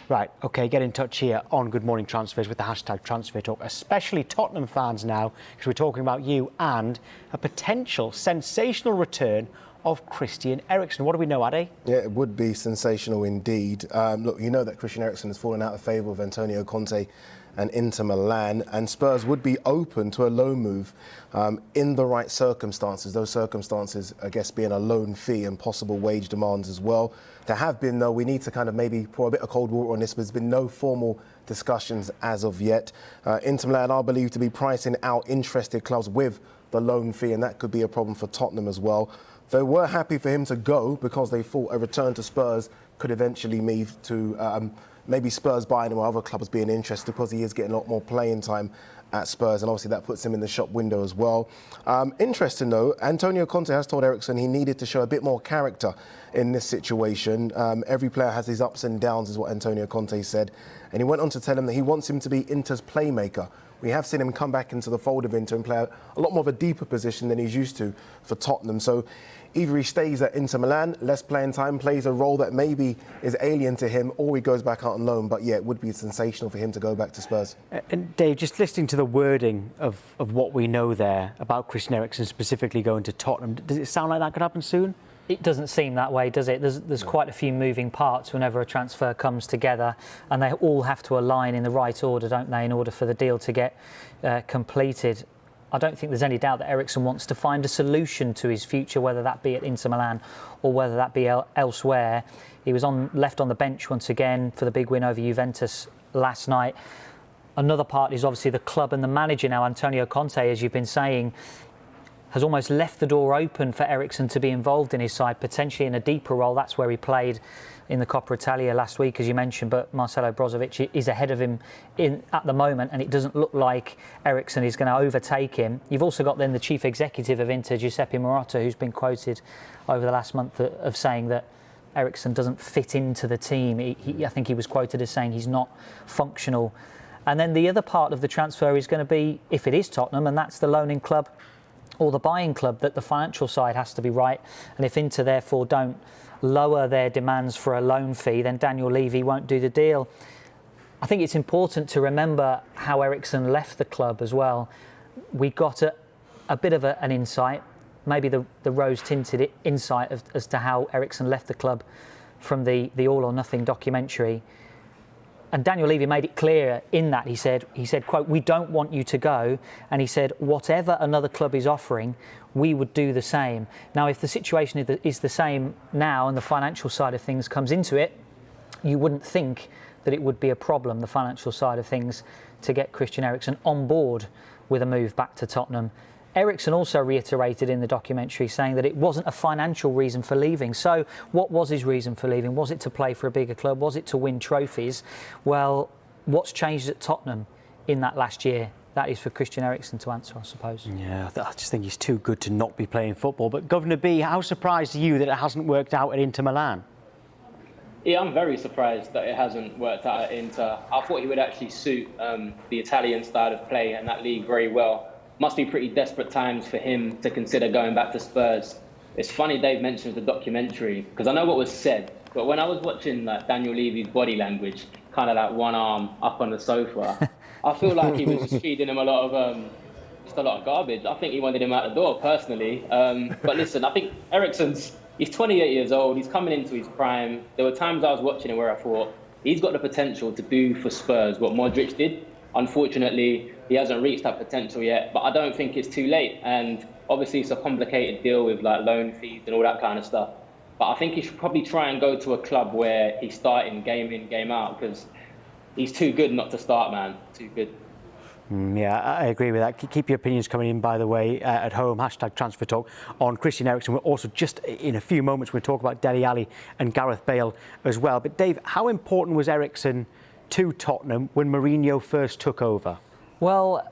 Right, OK, get in touch here on Good Morning Transfers with the hashtag Transfer Talk, especially Tottenham fans now, because we're talking about you and a potential sensational return of Christian Eriksen. What do we know, Ade? Yeah, it would be sensational indeed. Look, you know that Christian Eriksen has fallen out of favour with Antonio Conte and Inter Milan, and Spurs would be open to a loan move in the right circumstances. Those circumstances, I guess, being a loan fee and possible wage demands as well. There have been, though, we need to kind of maybe pour a bit of cold water on this, but there's been no formal discussions as of yet. Inter Milan are believed to be pricing out interested clubs with the loan fee, and that could be a problem for Tottenham as well. They were happy for him to go because they thought a return to Spurs could eventually lead to maybe Spurs buying him or other clubs being interested, because he is getting a lot more playing time at Spurs, and obviously that puts him in the shop window as well. Interesting though, Antonio Conte has told Eriksen he needed to show a bit more character in this situation. Every player has his ups and downs, is what Antonio Conte said, and he went on to tell him that he wants him to be Inter's playmaker. We have seen him come back into the fold of Inter and play a lot more of a deeper position than he's used to for Tottenham. So either he stays at Inter Milan, less playing time, plays a role that maybe is alien to him, or he goes back out on loan. But yeah, it would be sensational for him to go back to Spurs. And Dave, just listening to the wording of what we know there about Christian Eriksen specifically going to Tottenham, does it sound like that could happen soon? It doesn't seem that way, does it? There's quite a few moving parts whenever a transfer comes together, and they all have to align in the right order, don't they, in order for the deal to get completed. I don't think there's any doubt that Eriksen wants to find a solution to his future, whether that be at Inter Milan or whether that be elsewhere. He was left on the bench once again for the big win over Juventus last night. Another part is obviously the club and the manager now. Antonio Conte, as you've been saying, has almost left the door open for Eriksen to be involved in his side, potentially in a deeper role. That's where he played in the Coppa Italia last week, as you mentioned, but Marcelo Brozovic is ahead of him at the moment, and it doesn't look like Eriksen is going to overtake him. You've also got then the chief executive of Inter, Giuseppe Marotta, who's been quoted over the last month of saying that Eriksen doesn't fit into the team. I think he was quoted as saying he's not functional. And then the other part of the transfer is going to be, if it is Tottenham, and that's the loaning club or the buying club, that the financial side has to be right. And if Inter therefore don't lower their demands for a loan fee, then Daniel Levy won't do the deal. I think it's important to remember how Eriksen left the club as well. We got a bit of an insight, maybe the rose-tinted insight as to how Eriksen left the club from the All or Nothing documentary. And Daniel Levy made it clear in that he said, quote, "We don't want you to go." And he said, whatever another club is offering, we would do the same. Now, if the situation is the same now and the financial side of things comes into it, you wouldn't think that it would be a problem, the financial side of things, to get Christian Eriksen on board with a move back to Tottenham. Eriksen also reiterated in the documentary saying that it wasn't a financial reason for leaving. So what was his reason for leaving? Was it to play for a bigger club? Was it to win trophies? Well, what's changed at Tottenham in that last year? That is for Christian Eriksen to answer, I suppose. Yeah, I just think he's too good to not be playing football. But Governor B, how surprised are you that it hasn't worked out at Inter Milan? Yeah, I'm very surprised that it hasn't worked out at Inter. I thought he would actually suit the Italian style of play and that league very well. Must be pretty desperate times for him to consider going back to Spurs. It's funny Dave mentions the documentary, because I know what was said, but when I was watching Daniel Levy's body language, kind of like one arm up on the sofa, I feel like he was just feeding him a lot of garbage. I think he wanted him out the door, personally. But listen, I think he's 28 years old, he's coming into his prime. There were times I was watching him where I thought, he's got the potential to do for Spurs what Modric did. Unfortunately, he hasn't reached that potential yet, but I don't think it's too late. And obviously it's a complicated deal with loan fees and all that kind of stuff. But I think he should probably try and go to a club where he's starting game in, game out, because he's too good not to start, man. Too good. Yeah, I agree with that. Keep your opinions coming in, by the way, at home. Hashtag Transfer Talk on Christian Eriksen. We're also just in a few moments we'll talk about Dele Alli and Gareth Bale as well. But Dave, how important was Eriksen to Tottenham when Mourinho first took over? Well,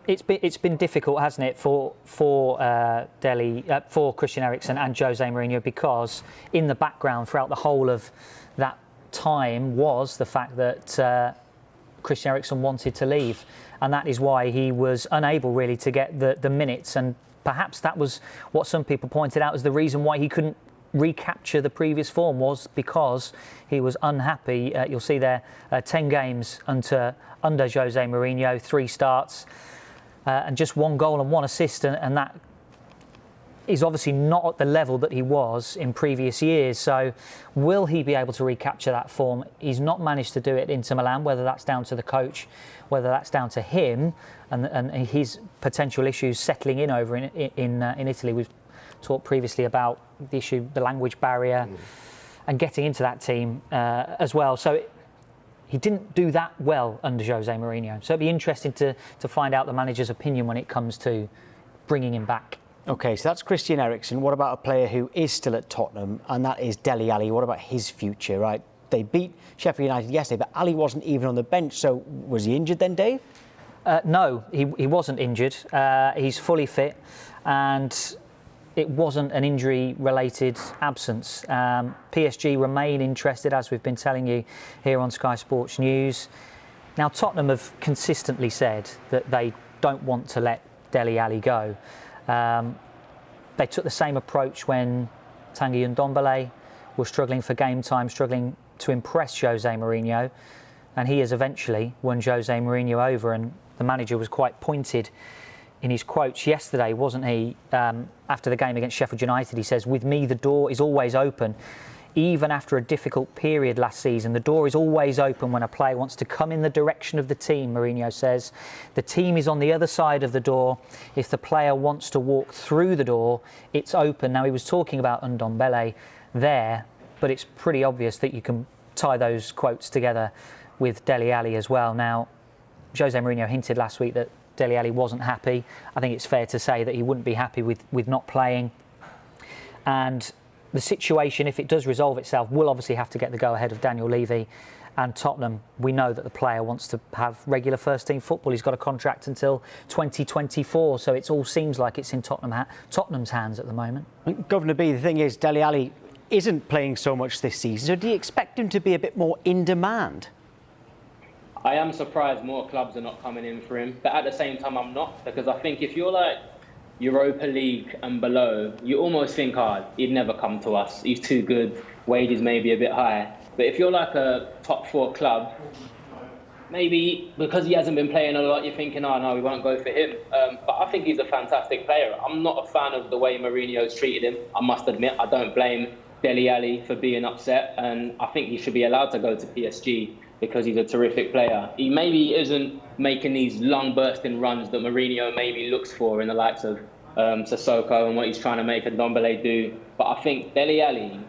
it's been difficult, hasn't it, for Christian Eriksen and Jose Mourinho, because in the background throughout the whole of that time was the fact that Christian Eriksen wanted to leave, and that is why he was unable really to get the minutes, and perhaps that was what some people pointed out as the reason why he couldn't recapture the previous form was because he was unhappy. You'll see there 10 games under Jose Mourinho, 3 starts and just 1 goal and 1 assist, and that is obviously not at the level that he was in previous years. So will he be able to recapture that form? He's not managed to do it at Inter Milan, whether that's down to the coach, whether that's down to him and his potential issues settling in over in Italy. We've talked previously about the issue, the language barrier, and getting into that team as well. So he didn't do that well under Jose Mourinho. So it'd be interesting to find out the manager's opinion when it comes to bringing him back. OK, so that's Christian Eriksen. What about a player who is still at Tottenham, and that is Dele Alli? What about his future, right? They beat Sheffield United yesterday, but Ali wasn't even on the bench. So was he injured then, Dave? No, he wasn't injured. He's fully fit, and it wasn't an injury-related absence. PSG remain interested, as we've been telling you here on Sky Sports News. Now, Tottenham have consistently said that they don't want to let Dele Alli go. They took the same approach when Tanguy Ndombele was struggling for game time, struggling to impress Jose Mourinho, and he has eventually won Jose Mourinho over, and the manager was quite pointed in his quotes yesterday, wasn't he? After the game against Sheffield United, he says, "With me, the door is always open. Even after a difficult period last season, the door is always open when a player wants to come in the direction of the team," Mourinho says. "The team is on the other side of the door. If the player wants to walk through the door, it's open." Now, he was talking about Ndombele there, but it's pretty obvious that you can tie those quotes together with Dele Alli as well. Now, Jose Mourinho hinted last week that Dele Alli wasn't happy. I think it's fair to say that he wouldn't be happy with not playing. And the situation, if it does resolve itself, will obviously have to get the go-ahead of Daniel Levy and Tottenham. We know that the player wants to have regular first-team football. He's got a contract until 2024, so it all seems like it's in Tottenham's hands at the moment. Governor B, the thing is, Dele Alli isn't playing so much this season, so do you expect him to be a bit more in demand? I am surprised more clubs are not coming in for him, but at the same time I'm not, because I think if you're like Europa League and below, you almost think, he'd never come to us. He's too good. Wages may be a bit high. But if you're like a top 4 club, maybe because he hasn't been playing a lot, you're thinking, no, we won't go for him. But I think he's a fantastic player. I'm not a fan of the way Mourinho's treated him. I must admit, I don't blame Dele Alli for being upset. And I think he should be allowed to go to PSG because he's a terrific player. He maybe isn't making these long bursting runs that Mourinho maybe looks for in the likes of Sissoko and what he's trying to make Ndombele do. But I think Dele Alli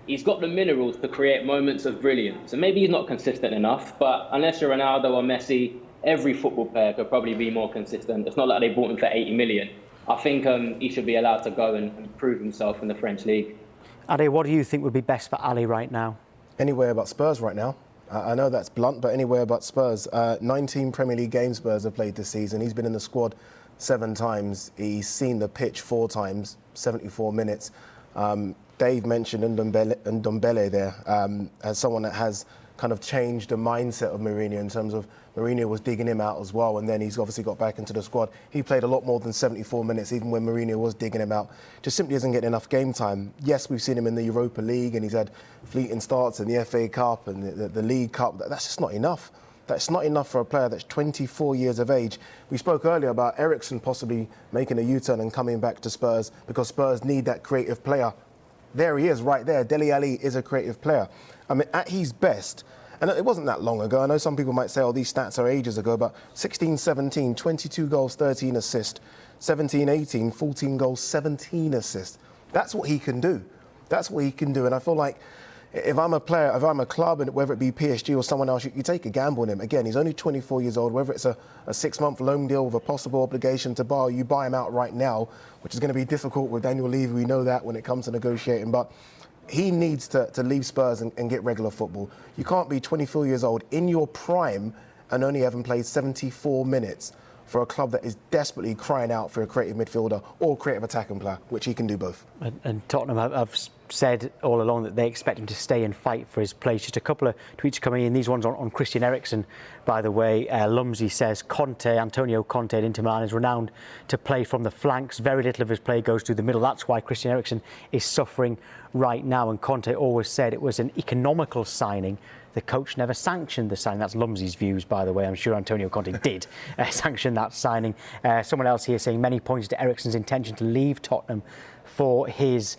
he's got the minerals to create moments of brilliance. And maybe he's not consistent enough, but unless you're Ronaldo or Messi, every football player could probably be more consistent. It's not like they bought him for 80 million. I think he should be allowed to go and prove himself in the French league. Ade, what do you think would be best for Ali right now? Anywhere but Spurs right now. I know that's blunt, but anywhere but Spurs. 19 Premier League games Spurs have played this season. He's been in the squad 7 times. He's seen the pitch 4 times, 74 minutes. Dave mentioned Ndombele there as someone that has kind of changed the mindset of Mourinho in terms of Mourinho was digging him out as well, and then he's obviously got back into the squad. He played a lot more than 74 minutes, even when Mourinho was digging him out. Just simply isn't getting enough game time. Yes, we've seen him in the Europa League, and he's had fleeting starts in the FA Cup and the League Cup. That's just not enough. That's not enough for a player that's 24 years of age. We spoke earlier about Eriksen possibly making a U-turn and coming back to Spurs because Spurs need that creative player. There he is right there. Dele Alli is a creative player. I mean, at his best, and it wasn't that long ago. I know some people might say, these stats are ages ago, but 16-17, 22 goals, 13 assists. 17-18, 14 goals, 17 assists. That's what he can do. That's what he can do. And I feel like if I'm a player, if I'm a club, and whether it be PSG or someone else, you take a gamble on him. Again, he's only 24 years old. Whether it's a 6-month loan deal with a possible obligation to buy, you buy him out right now, which is going to be difficult with Daniel Levy. We know that when it comes to negotiating. But he needs to leave Spurs and get regular football. You can't be 24 years old in your prime and only having played 74 minutes for a club that is desperately crying out for a creative midfielder or creative attacking player, which he can do both. And Tottenham have said all along that they expect him to stay and fight for his place. Just a couple of tweets coming in. These ones on Christian Eriksen, by the way. Lumsey says, Antonio Conte at Inter Milan is renowned to play from the flanks. Very little of his play goes through the middle. That's why Christian Eriksen is suffering right now. And Conte always said it was an economical signing. The coach never sanctioned the signing. That's Lumsey's views, by the way. I'm sure Antonio Conte did sanction that signing. Someone else here saying many pointed to Eriksen's intention to leave Tottenham for his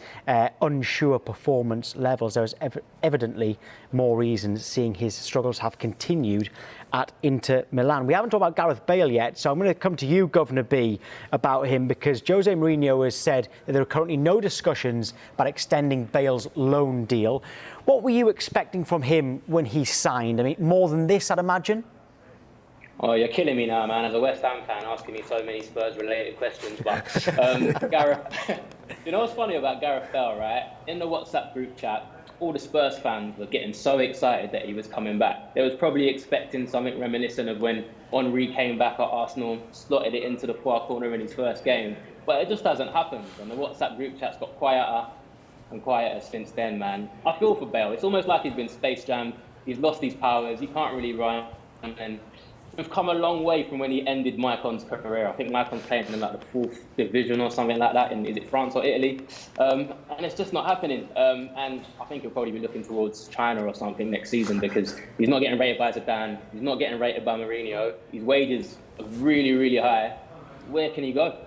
unsure performance levels. There's evidently more reasons, seeing his struggles have continued at Inter Milan. We haven't talked about Gareth Bale yet, so I'm going to come to you, Governor B, about him, because Jose Mourinho has said that there are currently no discussions about extending Bale's loan deal. What were you expecting from him when he signed? I mean, more than this, I'd imagine? Oh, you're killing me now, man. As a West Ham fan, asking me so many Spurs-related questions. But Gareth, you know what's funny about Gareth Bale, right? In the WhatsApp group chat, all the Spurs fans were getting so excited that he was coming back. They was probably expecting something reminiscent of when Henry came back at Arsenal, slotted it into the far corner in his first game. But it just hasn't happened. And the WhatsApp group chat's got quieter and quieter since then, man. I feel for Bale. It's almost like he's been space jammed. He's lost his powers. He can't really run. And we've come a long way from when he ended Maicon's career. I think Maicon's playing in like the 4th division or something like that in, is it France or Italy? And it's just not happening. And I think he'll probably be looking towards China or something next season, because he's not getting rated by Zidane. He's not getting rated by Mourinho. His wages are really, really high. Where can he go?